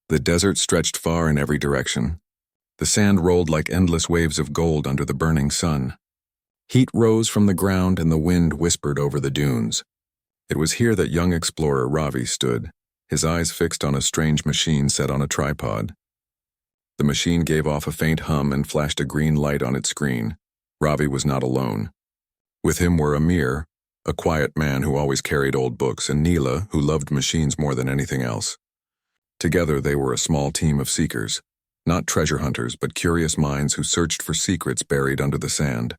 The desert stretched far in every direction. The sand rolled like endless waves of gold under the burning sun. Heat rose from the ground and the wind whispered over the dunes. It was here that young explorer Ravi stood, his eyes fixed on a strange machine set on a tripod. The machine gave off a faint hum and flashed a green light on its screen. Ravi was not alone. With him were Amir, a quiet man who always carried old books, and Neela, who loved machines more than anything else. Together they were a small team of seekers, not treasure hunters but curious minds who searched for secrets buried under the sand.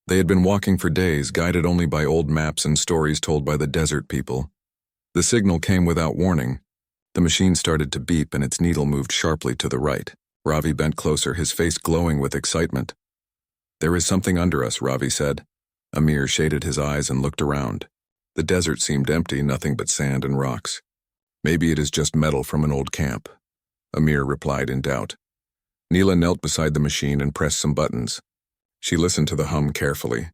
They had been walking for days, guided only by old maps and stories told by the desert people. The signal came without warning. The machine started to beep and its needle moved sharply to the right. Ravi bent closer, his face glowing with excitement. "There is something under us," Ravi said. Amir shaded his eyes and looked around. The desert seemed empty, nothing but sand and rocks. "Maybe it is just metal from an old camp," Amir replied in doubt. Neela knelt beside the machine and pressed some buttons. She listened to the hum carefully.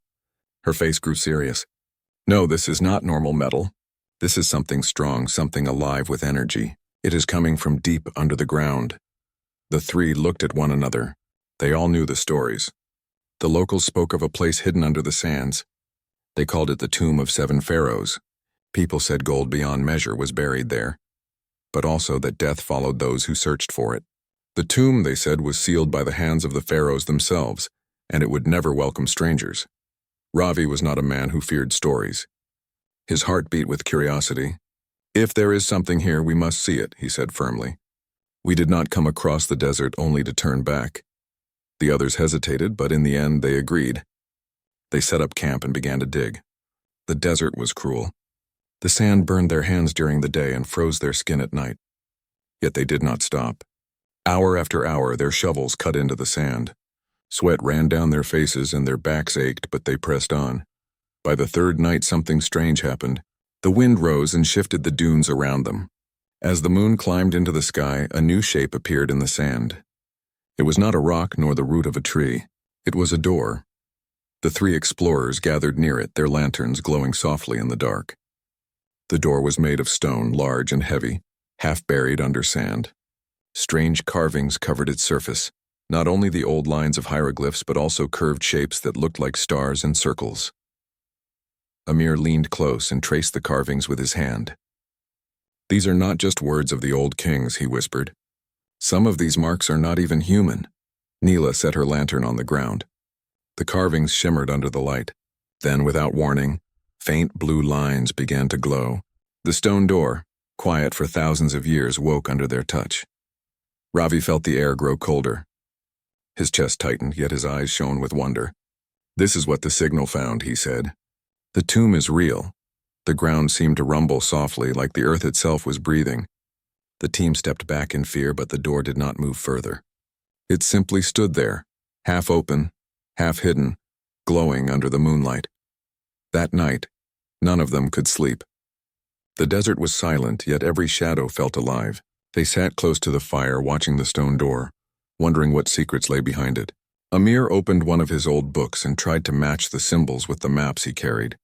Her face grew serious. "No, this is not normal metal. This is something strong, something alive with energy. It is coming from deep under the ground." The three looked at one another. They all knew the stories. The locals spoke of a place hidden under the sands. They called it the Tomb of 7 Pharaohs. People said gold beyond measure was buried there, but also that death followed those who searched for it. The tomb, they said, was sealed by the hands of the pharaohs themselves, and it would never welcome strangers. Ravi was not a man who feared stories. His heart beat with curiosity. "If there is something here, we must see it," he said firmly. "We did not come across the desert only to turn back." The others hesitated, but in the end they agreed. They set up camp and began to dig. The desert was cruel. The sand burned their hands during the day and froze their skin at night. Yet they did not stop. Hour after hour, their shovels cut into the sand. Sweat ran down their faces and their backs ached, but they pressed on. By the third night, something strange happened. The wind rose and shifted the dunes around them. As the moon climbed into the sky, a new shape appeared in the sand. It was not a rock nor the root of a tree. It was a door. The three explorers gathered near it, their lanterns glowing softly in the dark. The door was made of stone, large and heavy, half buried under sand. Strange carvings covered its surface, not only the old lines of hieroglyphs but also curved shapes that looked like stars and circles. Amir leaned close and traced the carvings with his hand. "These are not just words of the old kings," he whispered. "Some of these marks are not even human." Neela set her lantern on the ground. The carvings shimmered under the light. Then, without warning, faint blue lines began to glow. The stone door, quiet for thousands of years, woke under their touch. Ravi felt the air grow colder. His chest tightened, yet his eyes shone with wonder. "This is what the signal found," he said. "The tomb is real." The ground seemed to rumble softly, like the earth itself was breathing. The team stepped back in fear, but the door did not move further. It simply stood there, half open, half hidden, glowing under the moonlight. That night, none of them could sleep. The desert was silent, yet every shadow felt alive. They sat close to the fire, watching the stone door, wondering what secrets lay behind it. Amir opened one of his old books and tried to match the symbols with the maps he carried.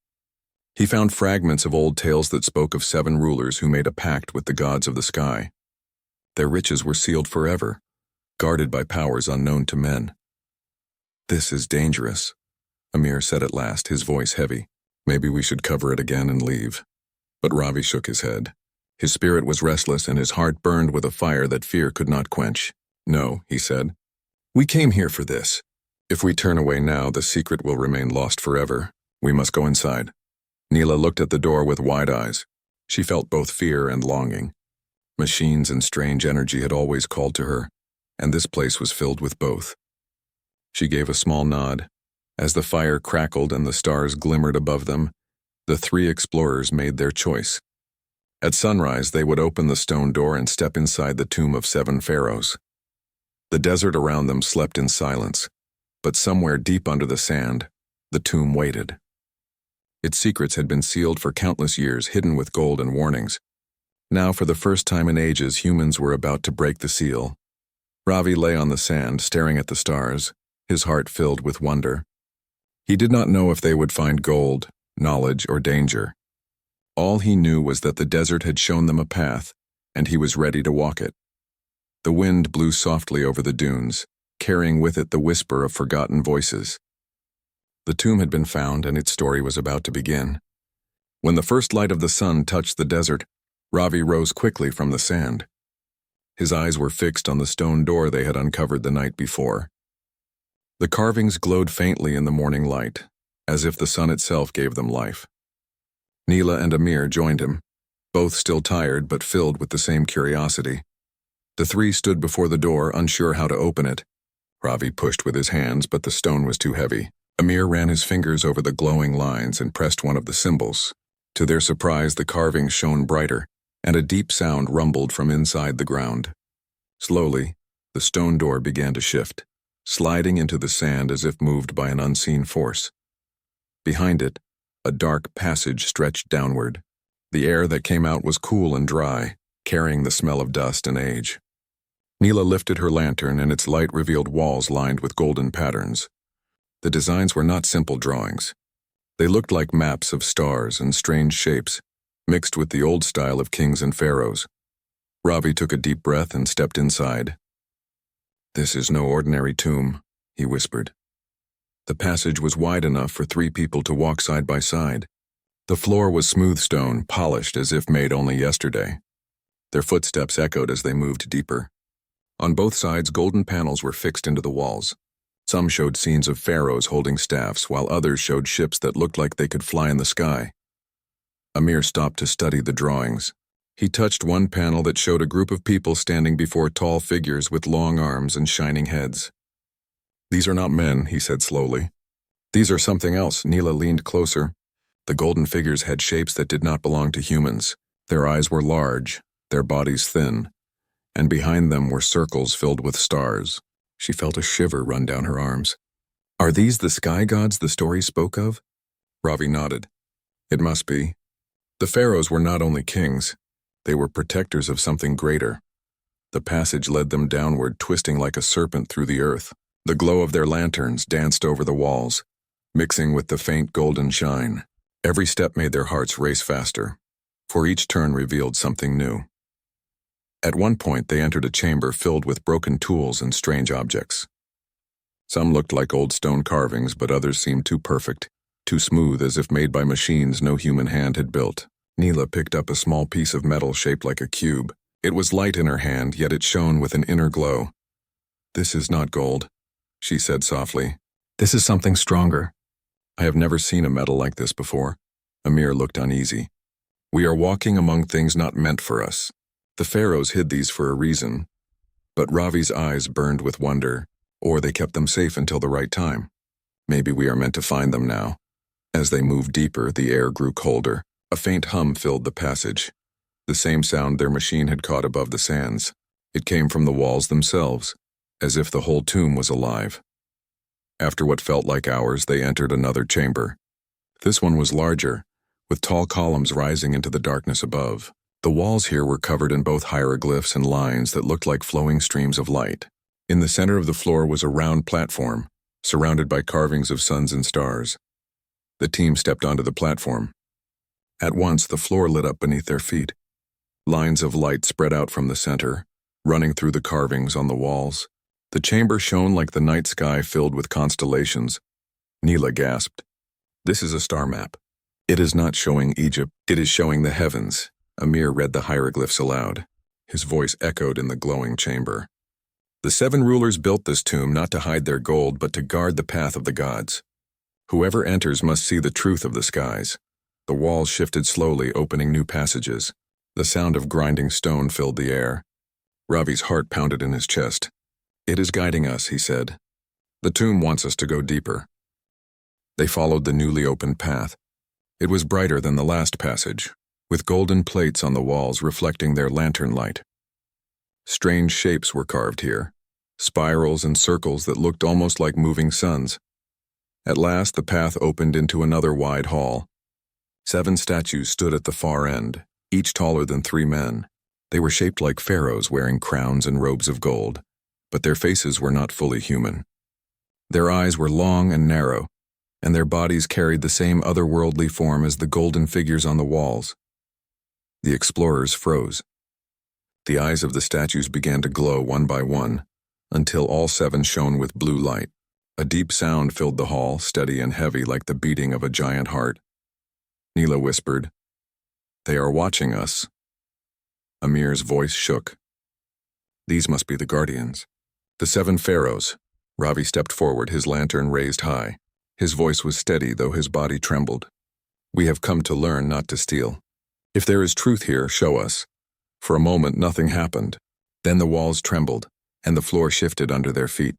He found fragments of old tales that spoke of 7 rulers who made a pact with the gods of the sky. Their riches were sealed forever, guarded by powers unknown to men. "This is dangerous," Amir said at last, his voice heavy. "Maybe we should cover it again and leave." But Ravi shook his head. His spirit was restless and his heart burned with a fire that fear could not quench. "No," he said. "We came here for this. If we turn away now, the secret will remain lost forever. We must go inside." Neela looked at the door with wide eyes. She felt both fear and longing. Machines and strange energy had always called to her, and this place was filled with both. She gave a small nod. As the fire crackled and the stars glimmered above them, the 3 explorers made their choice. At sunrise, they would open the stone door and step inside the tomb of 7 pharaohs. The desert around them slept in silence, but somewhere deep under the sand, the tomb waited. Its secrets had been sealed for countless years, hidden with gold and warnings. Now, for the first time in ages, humans were about to break the seal. Ravi lay on the sand, staring at the stars, his heart filled with wonder. He did not know if they would find gold, knowledge, or danger. All he knew was that the desert had shown them a path, and he was ready to walk it. The wind blew softly over the dunes, carrying with it the whisper of forgotten voices. The tomb had been found, and its story was about to begin. When the first light of the sun touched the desert, Ravi rose quickly from the sand. His eyes were fixed on the stone door they had uncovered the night before. The carvings glowed faintly in the morning light, as if the sun itself gave them life. Neela and Amir joined him, both still tired but filled with the same curiosity. The three stood before the door, unsure how to open it. Ravi pushed with his hands, but the stone was too heavy. Amir ran his fingers over the glowing lines and pressed one of the symbols. To their surprise, the carvings shone brighter, and a deep sound rumbled from inside the ground. Slowly, the stone door began to shift, sliding into the sand as if moved by an unseen force. Behind it, a dark passage stretched downward. The air that came out was cool and dry, carrying the smell of dust and age. Neela lifted her lantern, and its light revealed walls lined with golden patterns. The designs were not simple drawings. They looked like maps of stars and strange shapes, mixed with the old style of kings and pharaohs. Ravi took a deep breath and stepped inside. "This is no ordinary tomb," he whispered. The passage was wide enough for 3 people to walk side by side. The floor was smooth stone, polished as if made only yesterday. Their footsteps echoed as they moved deeper. On both sides, golden panels were fixed into the walls. Some showed scenes of pharaohs holding staffs, while others showed ships that looked like they could fly in the sky. Amir stopped to study the drawings. He touched one panel that showed a group of people standing before tall figures with long arms and shining heads. "These are not men," he said slowly. "These are something else." Neela leaned closer. The golden figures had shapes that did not belong to humans. Their eyes were large, their bodies thin, and behind them were circles filled with stars. She felt a shiver run down her arms. "Are these the sky gods the story spoke of?" Ravi nodded. "It must be. The pharaohs were not only kings, they were protectors of something greater." The passage led them downward, twisting like a serpent through the earth. The glow of their lanterns danced over the walls, mixing with the faint golden shine. Every step made their hearts race faster, for each turn revealed something new. At one point, they entered a chamber filled with broken tools and strange objects. Some looked like old stone carvings, but others seemed too perfect, too smooth, as if made by machines no human hand had built. Neela picked up a small piece of metal shaped like a cube. It was light in her hand, yet it shone with an inner glow. "This is not gold," she said softly. "This is something stronger. I have never seen a metal like this before." Amir looked uneasy. "We are walking among things not meant for us. The pharaohs hid these for a reason." But Ravi's eyes burned with wonder, or they kept them safe until the right time. "Maybe we are meant to find them now." As they moved deeper, the air grew colder. A faint hum filled the passage, the same sound their machine had caught above the sands. It came from the walls themselves, as if the whole tomb was alive. After what felt like hours, they entered another chamber. This one was larger, with tall columns rising into the darkness above. The walls here were covered in both hieroglyphs and lines that looked like flowing streams of light. In the center of the floor was a round platform, surrounded by carvings of suns and stars. The team stepped onto the platform. At once, the floor lit up beneath their feet. Lines of light spread out from the center, running through the carvings on the walls. The chamber shone like the night sky filled with constellations. Neela gasped. "This is a star map. It is not showing Egypt, it is showing the heavens." Amir read the hieroglyphs aloud. His voice echoed in the glowing chamber. "The 7 rulers built this tomb not to hide their gold, but to guard the path of the gods. Whoever enters must see the truth of the skies." The walls shifted slowly, opening new passages. The sound of grinding stone filled the air. Ravi's heart pounded in his chest. "It is guiding us," he said. "The tomb wants us to go deeper." They followed the newly opened path. It was brighter than the last passage, with golden plates on the walls reflecting their lantern light. Strange shapes were carved here, spirals and circles that looked almost like moving suns. At last, the path opened into another wide hall. 7 statues stood at the far end, each taller than 3 men. They were shaped like pharaohs wearing crowns and robes of gold, but their faces were not fully human. Their eyes were long and narrow, and their bodies carried the same otherworldly form as the golden figures on the walls. The explorers froze. The eyes of the statues began to glow one by one, until all 7 shone with blue light. A deep sound filled the hall, steady and heavy like the beating of a giant heart. Neela whispered, "They are watching us." Amir's voice shook. "These must be the guardians." "The 7 pharaohs." Ravi stepped forward, his lantern raised high. His voice was steady, though his body trembled. "We have come to learn, not to steal. If there is truth here, show us." For a moment, nothing happened. Then the walls trembled, and the floor shifted under their feet.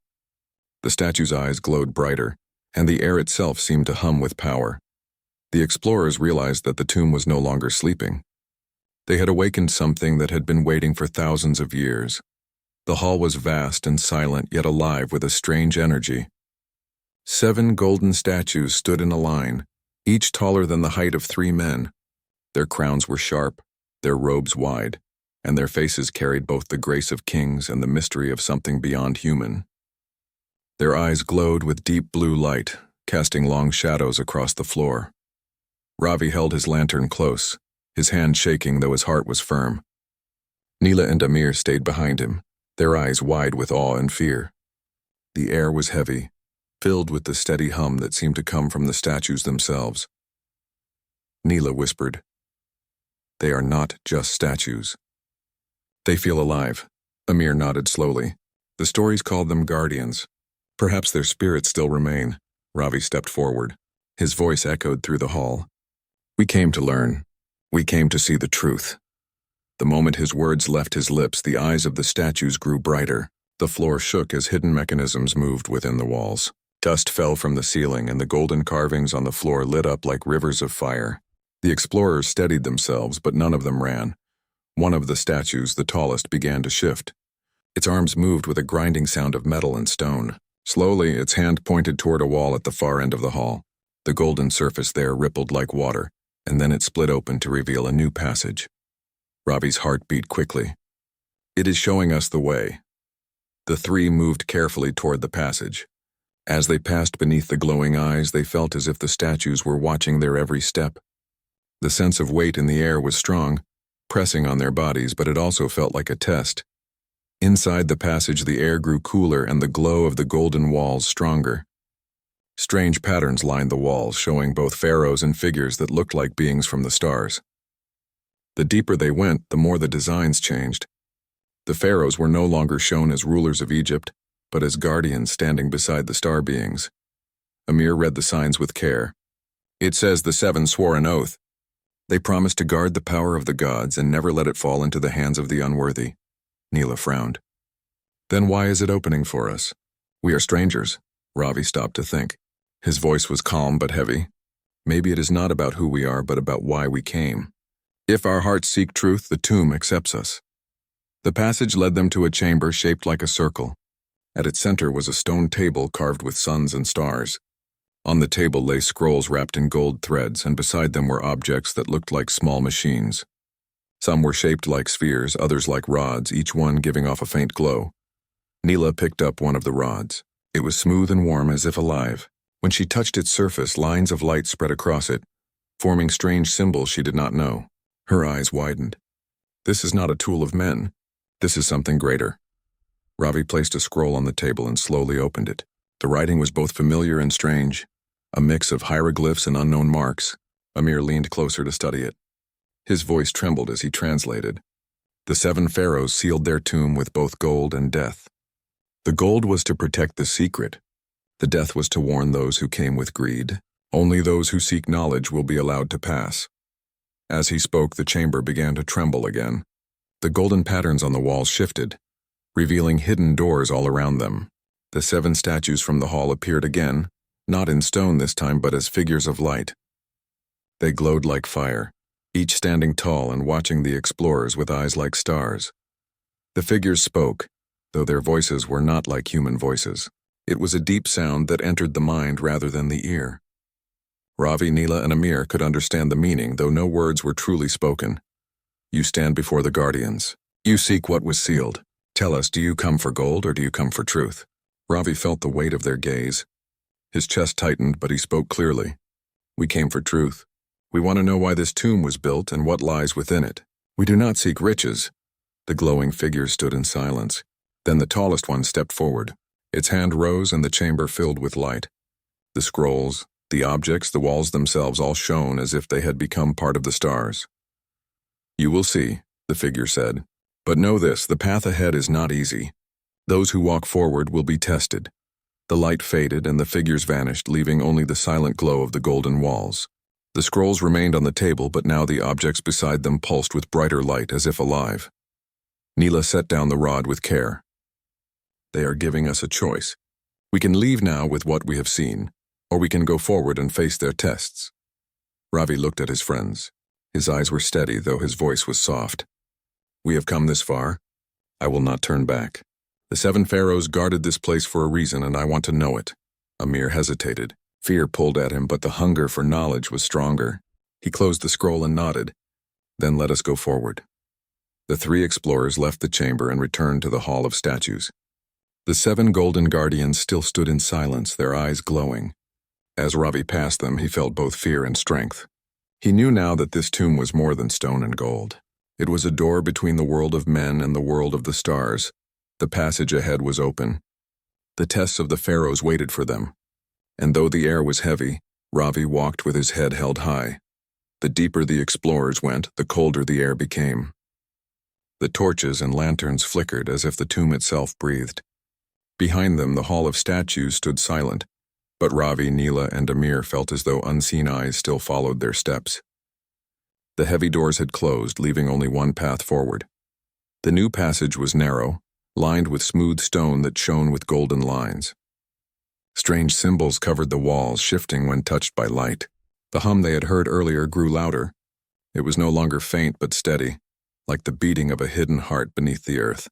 The statue's eyes glowed brighter, and the air itself seemed to hum with power. The explorers realized that the tomb was no longer sleeping. They had awakened something that had been waiting for thousands of years. The hall was vast and silent, yet alive with a strange energy. 7 golden statues stood in a line, each taller than the height of 3 men. Their crowns were sharp, their robes wide, and their faces carried both the grace of kings and the mystery of something beyond human. Their eyes glowed with deep blue light, casting long shadows across the floor. Ravi held his lantern close, his hand shaking though his heart was firm. Neela and Amir stayed behind him, their eyes wide with awe and fear. The air was heavy, filled with the steady hum that seemed to come from the statues themselves. Neela whispered, "They are not just statues. They feel alive." Amir nodded slowly. "The stories called them guardians. Perhaps their spirits still remain." Ravi stepped forward. His voice echoed through the hall. "We came to learn. We came to see the truth." The moment his words left his lips, the eyes of the statues grew brighter. The floor shook as hidden mechanisms moved within the walls. Dust fell from the ceiling, and the golden carvings on the floor lit up like rivers of fire. The explorers steadied themselves, but none of them ran. One of the statues, the tallest, began to shift. Its arms moved with a grinding sound of metal and stone. Slowly, its hand pointed toward a wall at the far end of the hall. The golden surface there rippled like water, and then it split open to reveal a new passage. Ravi's heart beat quickly. "It is showing us the way." The 3 moved carefully toward the passage. As they passed beneath the glowing eyes, they felt as if the statues were watching their every step. The sense of weight in the air was strong, pressing on their bodies, but it also felt like a test. Inside the passage, the air grew cooler and the glow of the golden walls stronger. Strange patterns lined the walls, showing both pharaohs and figures that looked like beings from the stars. The deeper they went, the more the designs changed. The pharaohs were no longer shown as rulers of Egypt, but as guardians standing beside the star beings. Amir read the signs with care. "It says the 7 swore an oath. They promised to guard the power of the gods and never let it fall into the hands of the unworthy." Neela frowned. "Then why is it opening for us? We are strangers." Ravi stopped to think. His voice was calm but heavy. "Maybe it is not about who we are, but about why we came. If our hearts seek truth, the tomb accepts us." The passage led them to a chamber shaped like a circle. At its center was a stone table carved with suns and stars. On the table lay scrolls wrapped in gold threads, and beside them were objects that looked like small machines. Some were shaped like spheres, others like rods, each one giving off a faint glow. Neela picked up one of the rods. It was smooth and warm, as if alive. When she touched its surface, lines of light spread across it, forming strange symbols she did not know. Her eyes widened. "This is not a tool of men. This is something greater." Ravi placed a scroll on the table and slowly opened it. The writing was both familiar and strange, a mix of hieroglyphs and unknown marks. Amir leaned closer to study it. His voice trembled as he translated. "The 7 pharaohs sealed their tomb with both gold and death. The gold was to protect the secret. The death was to warn those who came with greed. Only those who seek knowledge will be allowed to pass." As he spoke, the chamber began to tremble again. The golden patterns on the walls shifted, revealing hidden doors all around them. The 7 statues from the hall appeared again, not in stone this time, but as figures of light. They glowed like fire, each standing tall and watching the explorers with eyes like stars. The figures spoke, though their voices were not like human voices. It was a deep sound that entered the mind rather than the ear. Ravi, Neela, and Amir could understand the meaning, though no words were truly spoken. "You stand before the guardians. You seek what was sealed. Tell us, do you come for gold or do you come for truth?" Ravi felt the weight of their gaze. His chest tightened, but he spoke clearly. "We came for truth. We want to know why this tomb was built and what lies within it. We do not seek riches. The glowing figures stood in silence. Then the tallest one stepped forward. Its hand rose and the chamber filled with light. The scrolls, the objects, the walls themselves all shone as if they had become part of the stars. "You will see," the figure said. "But know this, the path ahead is not easy. Those who walk forward will be tested." The light faded and the figures vanished, leaving only the silent glow of the golden walls. The scrolls remained on the table, but now the objects beside them pulsed with brighter light, as if alive. Neela set down the rod with care. "They are giving us a choice. We can leave now with what we have seen, or we can go forward and face their tests." Ravi looked at his friends. His eyes were steady, though his voice was soft. "We have come this far. I will not turn back. The 7 pharaohs guarded this place for a reason, and I want to know it." Amir hesitated. Fear pulled at him, but the hunger for knowledge was stronger. He closed the scroll and nodded. "Then let us go forward." The 3 explorers left the chamber and returned to the Hall of Statues. The 7 golden guardians still stood in silence, their eyes glowing. As Ravi passed them, he felt both fear and strength. He knew now that this tomb was more than stone and gold. It was a door between the world of men and the world of the stars. The passage ahead was open. The tests of the pharaohs waited for them. And though the air was heavy, Ravi walked with his head held high. The deeper the explorers went, the colder the air became. The torches and lanterns flickered as if the tomb itself breathed. Behind them, the Hall of Statues stood silent, but Ravi, Neela, and Amir felt as though unseen eyes still followed their steps. The heavy doors had closed, leaving only one path forward. The new passage was narrow, lined with smooth stone that shone with golden lines. Strange symbols covered the walls, shifting when touched by light. The hum they had heard earlier grew louder. It was no longer faint but steady, like the beating of a hidden heart beneath the earth.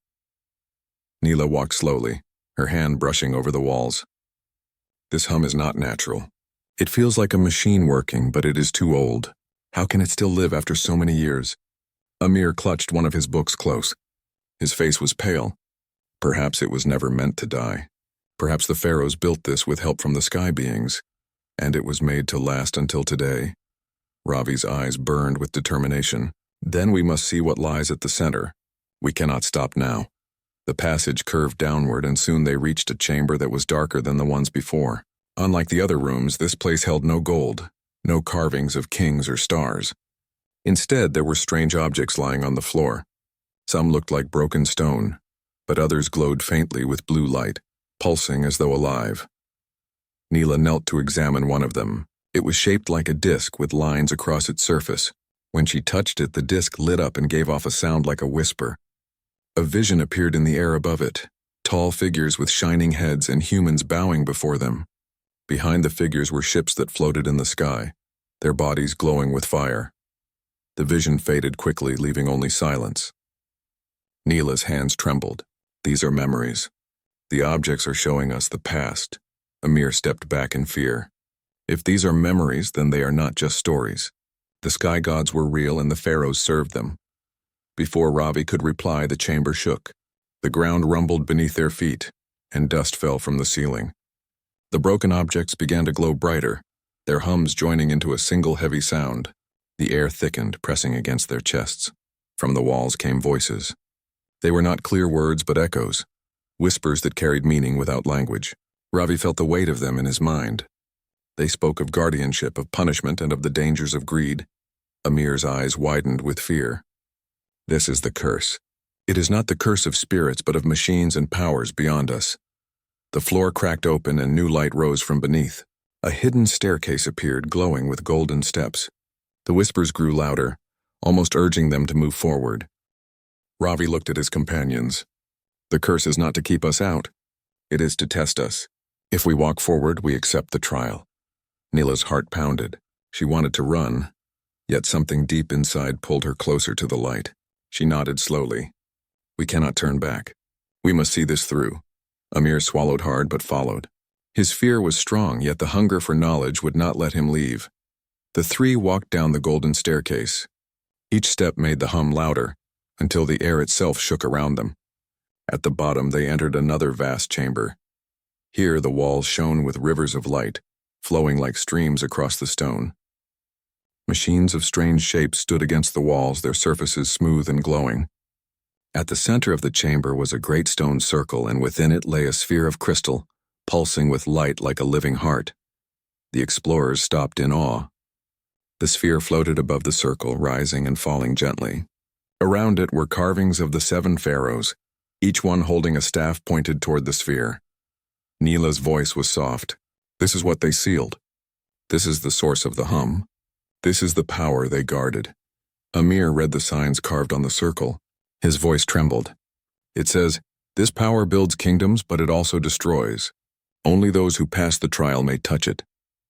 Neela walked slowly, her hand brushing over the walls. "This hum is not natural. It feels like a machine working, but it is too old. How can it still live after so many years?" Amir clutched one of his books close. His face was pale. Perhaps it was never meant to die. Perhaps the pharaohs built this with help from the sky beings, and it was made to last until today. Ravi's eyes burned with determination. "Then we must see what lies at the center. We cannot stop now." The passage curved downward, and soon they reached a chamber that was darker than the ones before. Unlike the other rooms, this place held no gold, no carvings of kings or stars. Instead, there were strange objects lying on the floor. Some looked like broken stone, but others glowed faintly with blue light, pulsing as though alive. Neela knelt to examine one of them. It was shaped like a disc with lines across its surface. When she touched it, the disc lit up and gave off a sound like a whisper. A vision appeared in the air above it, tall figures with shining heads and humans bowing before them. Behind the figures were ships that floated in the sky, their bodies glowing with fire. The vision faded quickly, leaving only silence. Neela's hands trembled. "These are memories. The objects are showing us the past." Amir stepped back in fear. If these are memories, then they are not just stories. The sky gods were real and the pharaohs served them. Before Ravi could reply, the chamber shook. The ground rumbled beneath their feet, and dust fell from the ceiling. The broken objects began to glow brighter, their hums joining into a single heavy sound. The air thickened, pressing against their chests. From the walls came voices. They were not clear words but echoes, whispers that carried meaning without language. Ravi felt the weight of them in his mind. They spoke of guardianship, of punishment, and of the dangers of greed. Amir's eyes widened with fear. "This is the curse. It is not the curse of spirits, but of machines and powers beyond us." The floor cracked open and new light rose from beneath. A hidden staircase appeared, glowing with golden steps. The whispers grew louder, almost urging them to move forward. Ravi looked at his companions. "The curse is not to keep us out. It is to test us. If we walk forward, we accept the trial." Neela's heart pounded. She wanted to run, yet something deep inside pulled her closer to the light. She nodded slowly. "We cannot turn back. We must see this through." Amir swallowed hard but followed. His fear was strong, yet the hunger for knowledge would not let him leave. The 3 walked down the golden staircase. Each step made the hum louder, until the air itself shook around them. At the bottom, they entered another vast chamber. Here, the walls shone with rivers of light, flowing like streams across the stone. Machines of strange shapes stood against the walls, their surfaces smooth and glowing. At the center of the chamber was a great stone circle, and within it lay a sphere of crystal, pulsing with light like a living heart. The explorers stopped in awe. The sphere floated above the circle, rising and falling gently. Around it were carvings of the 7 pharaohs, each one holding a staff pointed toward the sphere. Neela's voice was soft. This is what they sealed. This is the source of the hum. This is the power they guarded. Amir read the signs carved on the circle. His voice trembled. It says, "This power builds kingdoms, but it also destroys. Only those who pass the trial may touch it."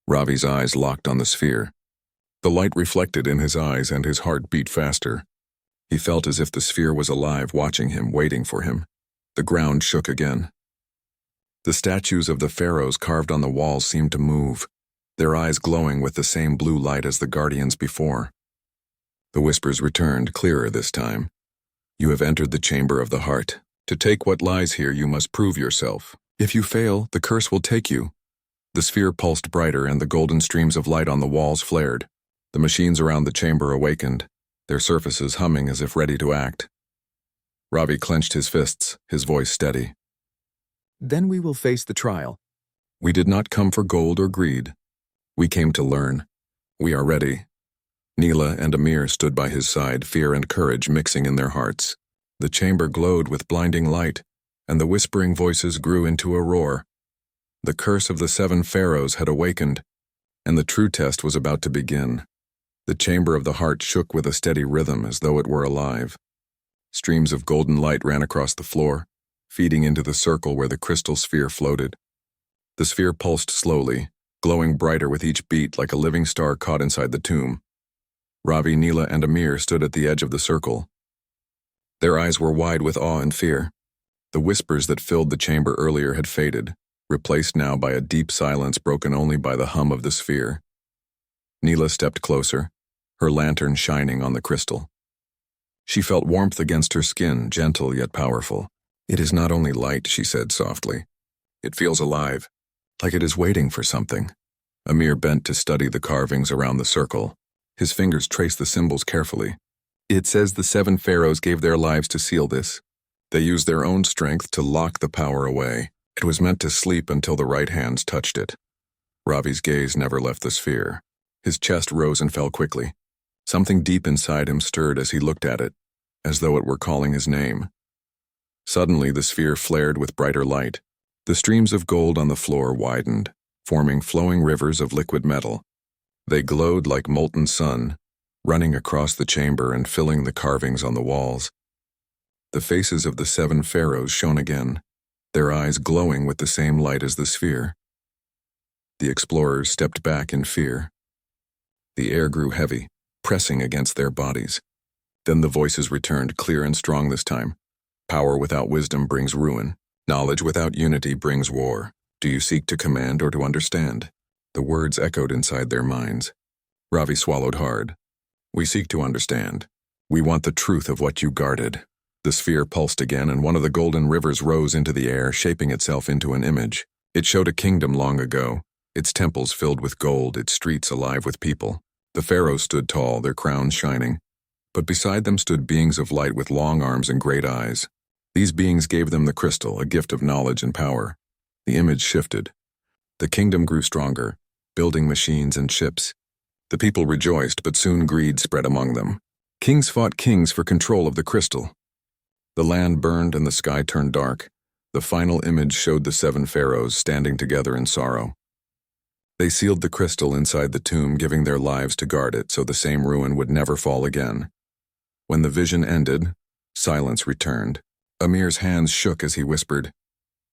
Ravi's eyes locked on the sphere. The light reflected in his eyes, and his heart beat faster. He felt as if the sphere was alive, watching him, waiting for him. The ground shook again. The statues of the pharaohs carved on the walls seemed to move, their eyes glowing with the same blue light as the guardians before. The whispers returned, clearer this time. "You have entered the chamber of the heart. To take what lies here, you must prove yourself. If you fail, the curse will take you." The sphere pulsed brighter, and the golden streams of light on the walls flared. The machines around the chamber awakened, their surfaces humming as if ready to act. Ravi clenched his fists, his voice steady. "Then we will face the trial." "We did not come for gold or greed. We came to learn. We are ready." Neela and Amir stood by his side, fear and courage mixing in their hearts. The chamber glowed with blinding light, and the whispering voices grew into a roar. The curse of the 7 pharaohs had awakened, and the true test was about to begin. The chamber of the heart shook with a steady rhythm as though it were alive. Streams of golden light ran across the floor, feeding into the circle where the crystal sphere floated. The sphere pulsed slowly, glowing brighter with each beat like a living star caught inside the tomb. Ravi, Neela, and Amir stood at the edge of the circle. Their eyes were wide with awe and fear. The whispers that filled the chamber earlier had faded, replaced now by a deep silence broken only by the hum of the sphere. Neela stepped closer, her lantern shining on the crystal. She felt warmth against her skin, gentle yet powerful. "It is not only light," she said softly. "It feels alive, like it is waiting for something." Amir bent to study the carvings around the circle. His fingers traced the symbols carefully. "It says the 7 pharaohs gave their lives to seal this. They used their own strength to lock the power away. It was meant to sleep until the right hands touched it." Ravi's gaze never left the sphere. His chest rose and fell quickly. Something deep inside him stirred as he looked at it, as though it were calling his name. Suddenly, the sphere flared with brighter light. The streams of gold on the floor widened, forming flowing rivers of liquid metal. They glowed like molten sun, running across the chamber and filling the carvings on the walls. The faces of the 7 pharaohs shone again, their eyes glowing with the same light as the sphere. The explorers stepped back in fear. The air grew heavy, pressing against their bodies. Then the voices returned, clear and strong this time. "Power without wisdom brings ruin. Knowledge without unity brings war. Do you seek to command or to understand?" The words echoed inside their minds. Ravi swallowed hard. "We seek to understand. We want the truth of what you guarded." The sphere pulsed again, and one of the golden rivers rose into the air, shaping itself into an image. It showed a kingdom long ago, its temples filled with gold, its streets alive with people. The pharaohs stood tall, their crowns shining. But beside them stood beings of light with long arms and great eyes. These beings gave them the crystal, a gift of knowledge and power. The image shifted. The kingdom grew stronger, building machines and ships. The people rejoiced, but soon greed spread among them. Kings fought kings for control of the crystal. The land burned and the sky turned dark. The final image showed the 7 pharaohs standing together in sorrow. They sealed the crystal inside the tomb, giving their lives to guard it so the same ruin would never fall again. When the vision ended, silence returned. Amir's hands shook as he whispered,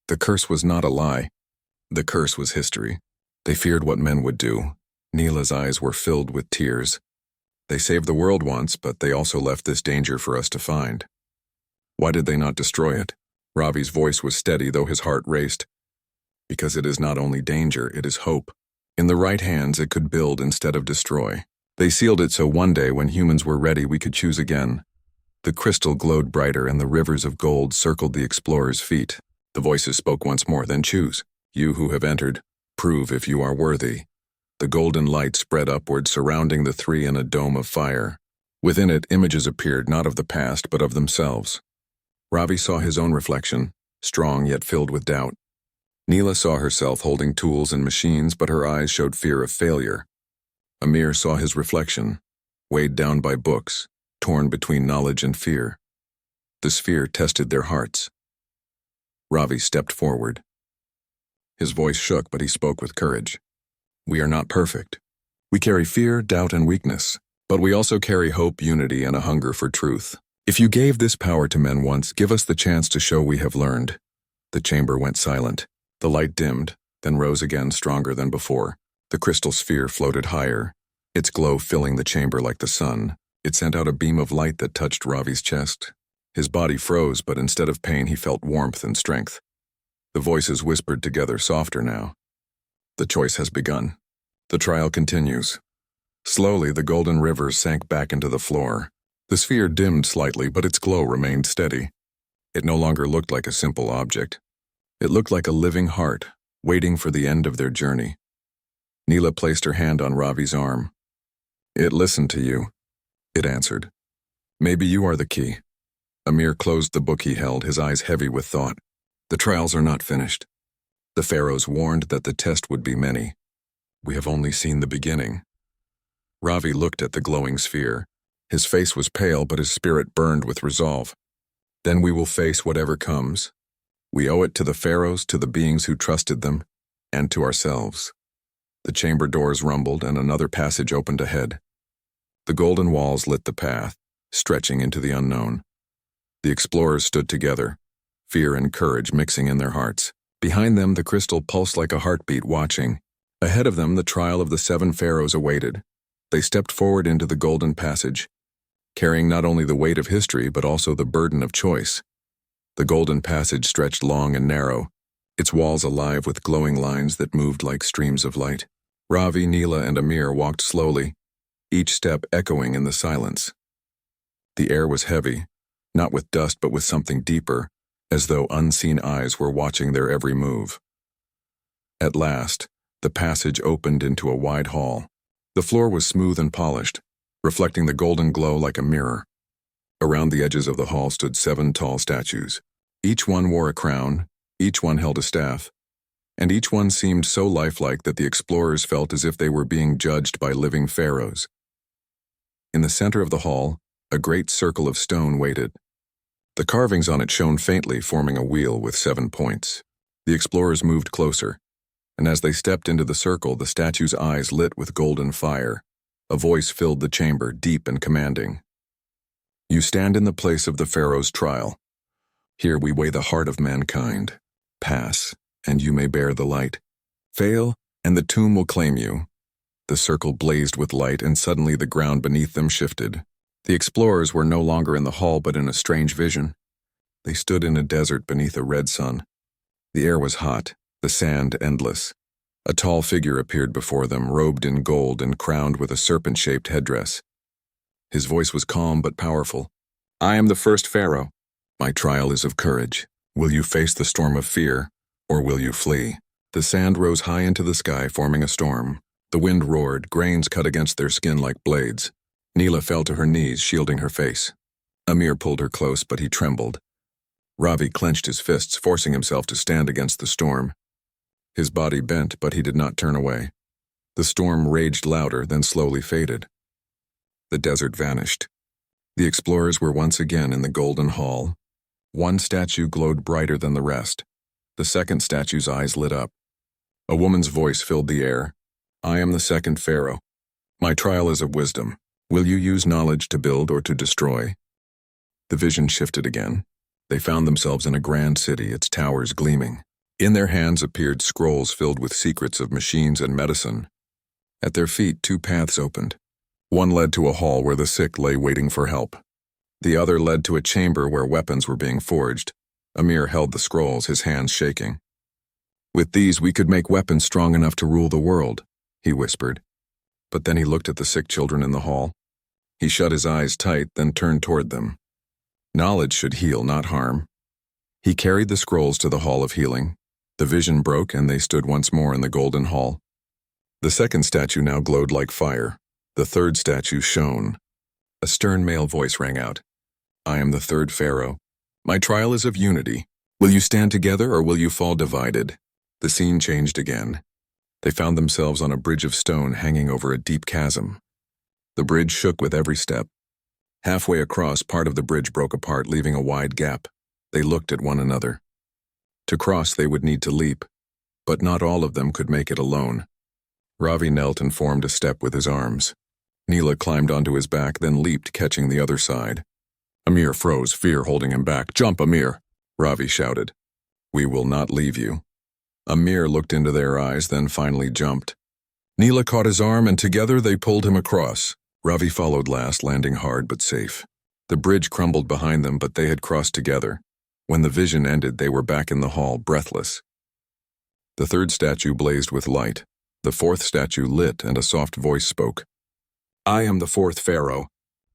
"The curse was not a lie. The curse was history. They feared what men would do." Neela's eyes were filled with tears. "They saved the world once, but they also left this danger for us to find. Why did they not destroy it?" Ravi's voice was steady, though his heart raced. "Because it is not only danger, it is hope. In the right hands, it could build instead of destroy. They sealed it so one day, when humans were ready, we could choose again." The crystal glowed brighter, and the rivers of gold circled the explorers' feet. The voices spoke once more, "Then choose. You who have entered, prove if you are worthy." The golden light spread upward, surrounding the 3 in a dome of fire. Within it, images appeared, not of the past, but of themselves. Ravi saw his own reflection, strong yet filled with doubt. Neela saw herself holding tools and machines, but her eyes showed fear of failure. Amir saw his reflection, weighed down by books, torn between knowledge and fear. This fear tested their hearts. Ravi stepped forward. His voice shook, but he spoke with courage. We are not perfect. We carry fear, doubt, and weakness, but we also carry hope, unity, and a hunger for truth. If you gave this power to men once, give us the chance to show we have learned. The chamber went silent. The light dimmed, then rose again stronger than before. The crystal sphere floated higher, its glow filling the chamber like the sun. It sent out a beam of light that touched Ravi's chest. His body froze, but instead of pain, he felt warmth and strength. The voices whispered together, softer now. The choice has begun. The trial continues. Slowly, the golden rivers sank back into the floor. The sphere dimmed slightly, but its glow remained steady. It no longer looked like a simple object. It looked like a living heart, waiting for the end of their journey. Neela placed her hand on Ravi's arm. It listened to you, it answered. Maybe you are the key. Amir closed the book he held, his eyes heavy with thought. The trials are not finished. The Pharaohs warned that the test would be many. We have only seen the beginning. Ravi looked at the glowing sphere. His face was pale, but his spirit burned with resolve. Then we will face whatever comes. We owe it to the Pharaohs, to the beings who trusted them, and to ourselves. The chamber doors rumbled, and another passage opened ahead. The golden walls lit the path, stretching into the unknown. The explorers stood together, fear and courage mixing in their hearts. Behind them, the crystal pulsed like a heartbeat, watching. Ahead of them, the trial of the 7 pharaohs awaited. They stepped forward into the golden passage, carrying not only the weight of history, but also the burden of choice. The golden passage stretched long and narrow, its walls alive with glowing lines that moved like streams of light. Ravi, Neela, and Amir walked slowly, each step echoing in the silence. The air was heavy, not with dust but with something deeper, as though unseen eyes were watching their every move. At last, the passage opened into a wide hall. The floor was smooth and polished, reflecting the golden glow like a mirror. Around the edges of the hall stood 7 tall statues. Each one wore a crown, each one held a staff, and each one seemed so lifelike that the explorers felt as if they were being judged by living pharaohs. In the center of the hall, a great circle of stone waited. The carvings on it shone faintly, forming a wheel with 7 points. The explorers moved closer, and as they stepped into the circle, the statue's eyes lit with golden fire. A voice filled the chamber, deep and commanding. You stand in the place of the Pharaoh's trial. Here we weigh the heart of mankind. Pass, and you may bear the light. Fail, and the tomb will claim you. The circle blazed with light, and suddenly the ground beneath them shifted. The explorers were no longer in the hall, but in a strange vision. They stood in a desert beneath a red sun. The air was hot, the sand endless. A tall figure appeared before them, robed in gold and crowned with a serpent-shaped headdress. His voice was calm but powerful. I am the first pharaoh. My trial is of courage. Will you face the storm of fear, or will you flee? The sand rose high into the sky, forming a storm. The wind roared, grains cut against their skin like blades. Neela fell to her knees, shielding her face. Amir pulled her close, but he trembled. Ravi clenched his fists, forcing himself to stand against the storm. His body bent, but he did not turn away. The storm raged louder, then slowly faded. The desert vanished. The explorers were once again in the golden hall. One statue glowed brighter than the rest. The second statue's eyes lit up. A woman's voice filled the air. I am the second pharaoh. My trial is of wisdom. Will you use knowledge to build or to destroy? The vision shifted again. They found themselves in a grand city, its towers gleaming. In their hands appeared scrolls filled with secrets of machines and medicine. At their feet, 2 paths opened. One led to a hall where the sick lay waiting for help. The other led to a chamber where weapons were being forged. Amir held the scrolls, his hands shaking. With these, we could make weapons strong enough to rule the world, he whispered. But then he looked at the sick children in the hall. He shut his eyes tight, then turned toward them. Knowledge should heal, not harm. He carried the scrolls to the hall of healing. The vision broke, and they stood once more in the golden hall. The second statue now glowed like fire. The third statue shone. A stern male voice rang out. I am the third pharaoh. My trial is of unity. Will you stand together or will you fall divided? The scene changed again. They found themselves on a bridge of stone hanging over a deep chasm. The bridge shook with every step. Halfway across, part of the bridge broke apart, leaving a wide gap. They looked at one another. To cross, they would need to leap, but not all of them could make it alone. Ravi knelt and formed a step with his arms. Neela climbed onto his back, then leaped, catching the other side. Amir froze, fear holding him back. "Jump, Amir!" Ravi shouted. "We will not leave you." Amir looked into their eyes, then finally jumped. Neela caught his arm, and together they pulled him across. Ravi followed last, landing hard but safe. The bridge crumbled behind them, but they had crossed together. When the vision ended, they were back in the hall, breathless. The third statue blazed with light. The fourth statue lit, and a soft voice spoke. "I am the fourth Pharaoh.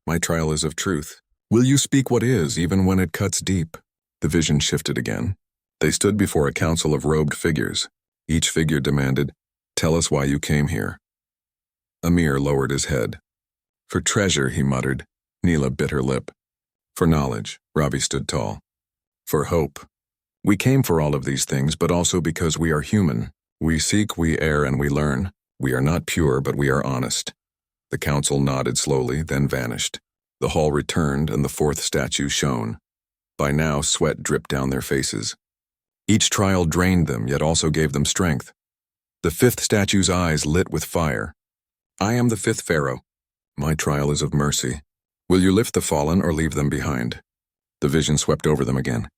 My trial is of truth. Will you speak what is, even when it cuts deep?" The vision shifted again. They stood before a council of robed figures. Each figure demanded, "Tell us why you came here." Amir lowered his head. "For treasure," he muttered. Neela bit her lip. "For knowledge," Ravi stood tall. "For hope. We came for all of these things, but also because we are human. We seek, we err, and we learn. We are not pure, but we are honest." The council nodded slowly, then vanished. The hall returned, and the fourth statue shone. By now, sweat dripped down their faces. Each trial drained them, yet also gave them strength. The fifth statue's eyes lit with fire. "I am the fifth Pharaoh. My trial is of mercy. Will you lift the fallen or leave them behind?" The vision swept over them again.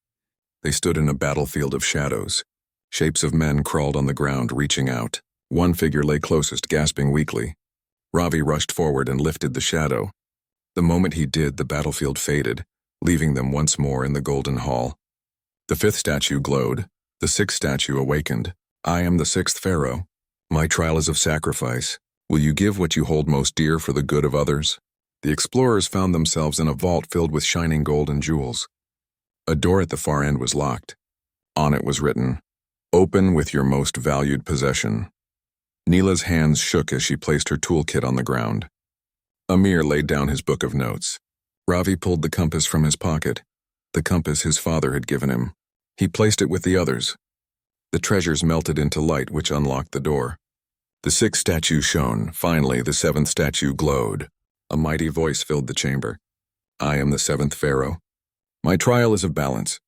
They stood in a battlefield of shadows. Shapes of men crawled on the ground, reaching out. One figure lay closest, gasping weakly. Ravi rushed forward and lifted the shadow. The moment he did, the battlefield faded, leaving them once more in the golden hall. The fifth statue glowed. The sixth statue awakened. "I am the sixth Pharaoh. My trial is of sacrifice. Will you give what you hold most dear for the good of others?" The explorers found themselves in a vault filled with shining gold and jewels. A door at the far end was locked. On it was written, "Open with your most valued possession." Neela's hands shook as she placed her toolkit on the ground. Amir laid down his book of notes. Ravi pulled the compass from his pocket, the compass his father had given him. He placed it with the others. The treasures melted into light, which unlocked the door. The sixth statue shone. Finally, the seventh statue glowed. A mighty voice filled the chamber. "I am the seventh Pharaoh. My trial is of balance.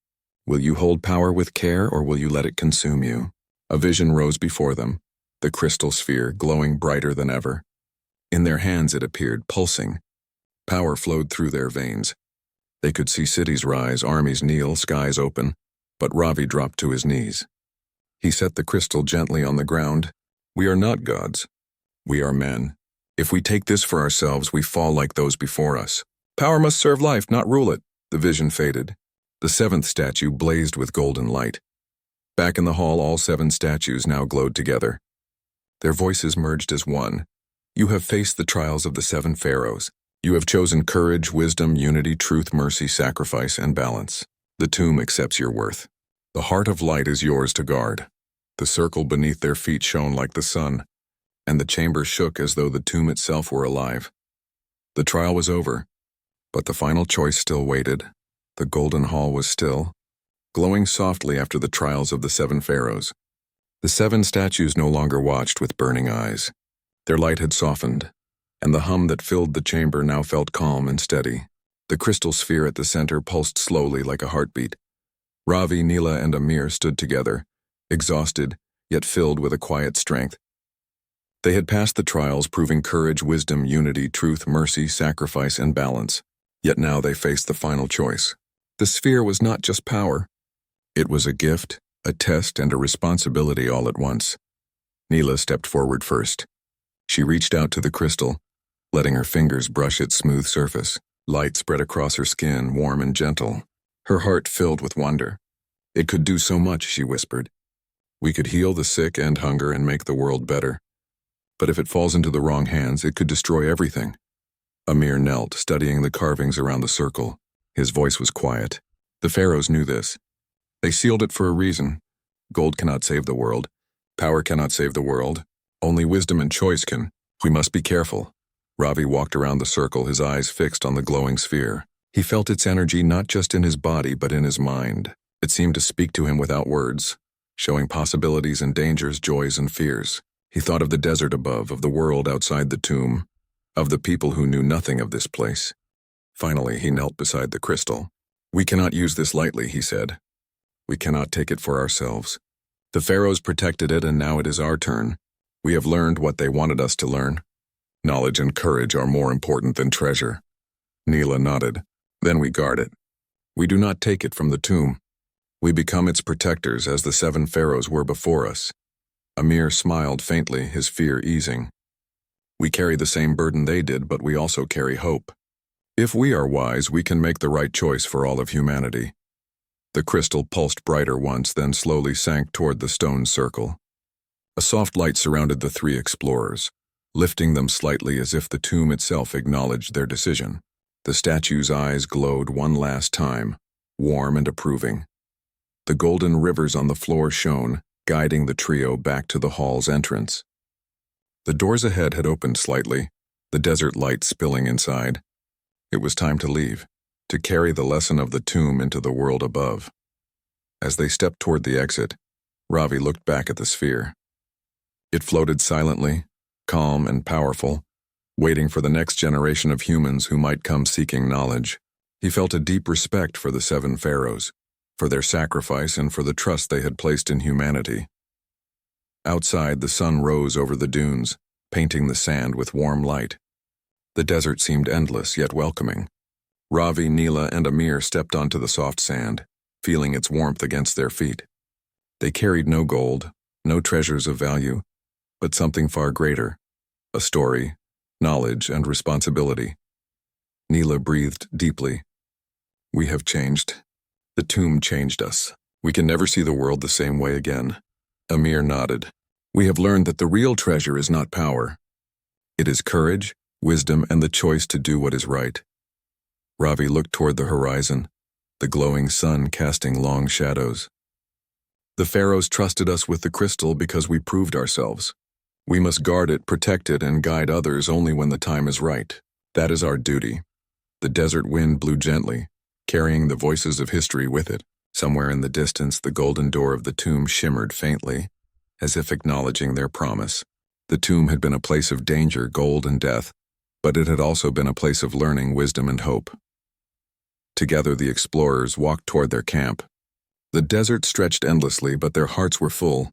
Will you hold power with care, or will you let it consume you?" A vision rose before them, the crystal sphere glowing brighter than ever. In their hands it appeared, pulsing. Power flowed through their veins. They could see cities rise, armies kneel, skies open, but Ravi dropped to his knees. He set the crystal gently on the ground. "We are not gods. We are men. If we take this for ourselves, we fall like those before us. Power must serve life, not rule it." The vision faded. The seventh statue blazed with golden light. Back in the hall, all seven statues now glowed together. Their voices merged as one. "You have faced the trials of the seven pharaohs. You have chosen courage, wisdom, unity, truth, mercy, sacrifice, and balance. The tomb accepts your worth. The heart of light is yours to guard." The circle beneath their feet shone like the sun, and the chamber shook as though the tomb itself were alive. The trial was over, but the final choice still waited. The golden hall was still, glowing softly after the trials of the seven pharaohs. The seven statues no longer watched with burning eyes. Their light had softened, and the hum that filled the chamber now felt calm and steady. The crystal sphere at the center pulsed slowly like a heartbeat. Ravi, Neela, and Amir stood together, exhausted, yet filled with a quiet strength. They had passed the trials, proving courage, wisdom, unity, truth, mercy, sacrifice, and balance. Yet now they faced the final choice. The sphere was not just power. It was a gift, a test, and a responsibility all at once. Neela stepped forward first. She reached out to the crystal, letting her fingers brush its smooth surface. Light spread across her skin, warm and gentle. Her heart filled with wonder. "It could do so much," she whispered. "We could heal the sick and hunger and make the world better. But if it falls into the wrong hands, it could destroy everything." Amir knelt, studying the carvings around the circle. His voice was quiet. The pharaohs knew this. They sealed it for a reason. Gold cannot save the world. Power cannot save the world. Only wisdom and choice can. We must be careful. Ravi walked around the circle, his eyes fixed on the glowing sphere. He felt its energy not just in his body but in his mind. It seemed to speak to him without words, showing possibilities and dangers, joys and fears. He thought of the desert above, of the world outside the tomb, of the people who knew nothing of this place. Finally, he knelt beside the crystal. "We cannot use this lightly," he said. "We cannot take it for ourselves. The Pharaohs protected it, and now it is our turn. We have learned what they wanted us to learn. Knowledge and courage are more important than treasure." Neela nodded. "Then we guard it. We do not take it from the tomb. We become its protectors as the 7 pharaohs were before us." Amir smiled faintly, his fear easing. "We carry the same burden they did, but we also carry hope. If we are wise, we can make the right choice for all of humanity." The crystal pulsed brighter once, then slowly sank toward the stone circle. A soft light surrounded the 3 explorers, lifting them slightly as if the tomb itself acknowledged their decision. The statue's eyes glowed one last time, warm and approving. The golden rivers on the floor shone, guiding the trio back to the hall's entrance. The doors ahead had opened slightly, the desert light spilling inside. It was time to leave, to carry the lesson of the tomb into the world above. As they stepped toward the exit, Ravi looked back at the sphere. It floated silently, calm and powerful, waiting for the next generation of humans who might come seeking knowledge. He felt a deep respect for the 7 pharaohs, for their sacrifice and for the trust they had placed in humanity. Outside, the sun rose over the dunes, painting the sand with warm light. The desert seemed endless yet welcoming. Ravi, Neela, and Amir stepped onto the soft sand, feeling its warmth against their feet. They carried no gold, no treasures of value, but something far greater: a story, knowledge, and responsibility. Neela breathed deeply. "We have changed. The tomb changed us. We can never see the world the same way again." Amir nodded. "We have learned that the real treasure is not power. It is courage, wisdom, and the choice to do what is right." Ravi looked toward the horizon, the glowing sun casting long shadows. "The pharaohs trusted us with the crystal because we proved ourselves. We must guard it, protect it, and guide others only when the time is right. That is our duty." The desert wind blew gently, carrying the voices of history with it. Somewhere in the distance, the golden door of the tomb shimmered faintly, as if acknowledging their promise. The tomb had been a place of danger, gold, and death, but it had also been a place of learning, wisdom, and hope. Together, the explorers walked toward their camp. The desert stretched endlessly, but their hearts were full.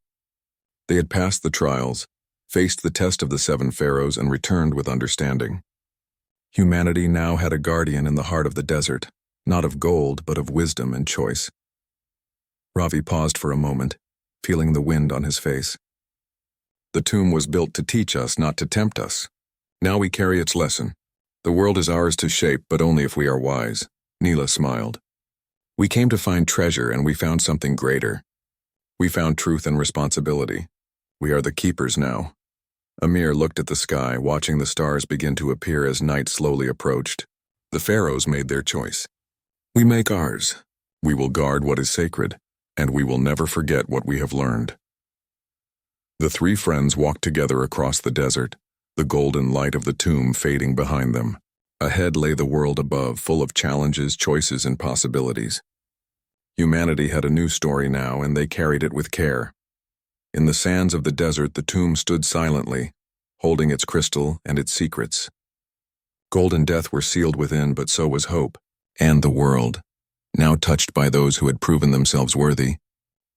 They had passed the trials, faced the test of the 7 pharaohs, and returned with understanding. Humanity now had a guardian in the heart of the desert, not of gold, but of wisdom and choice. Ravi paused for a moment, feeling the wind on his face. "The tomb was built to teach us, not to tempt us. Now we carry its lesson. The world is ours to shape, but only if we are wise." Neela smiled. "We came to find treasure, and we found something greater. We found truth and responsibility. We are the keepers now." Amir looked at the sky, watching the stars begin to appear as night slowly approached. The pharaohs made their choice. We make ours. We will guard what is sacred, and we will never forget what we have learned. The 3 friends walked together across the desert, the golden light of the tomb fading behind them. Ahead lay the world above, full of challenges, choices, and possibilities. Humanity had a new story now, and they carried it with care. In the sands of the desert, the tomb stood silently, holding its crystal and its secrets. Gold and death were sealed within, but so was hope. And the world, now touched by those who had proven themselves worthy,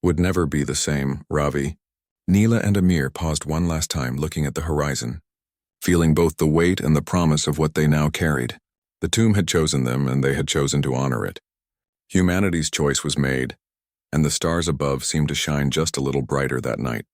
would never be the same. Ravi, Neela, and Amir paused one last time, looking at the horizon, feeling both the weight and the promise of what they now carried. The tomb had chosen them, and they had chosen to honor it. Humanity's choice was made, and the stars above seemed to shine just a little brighter that night.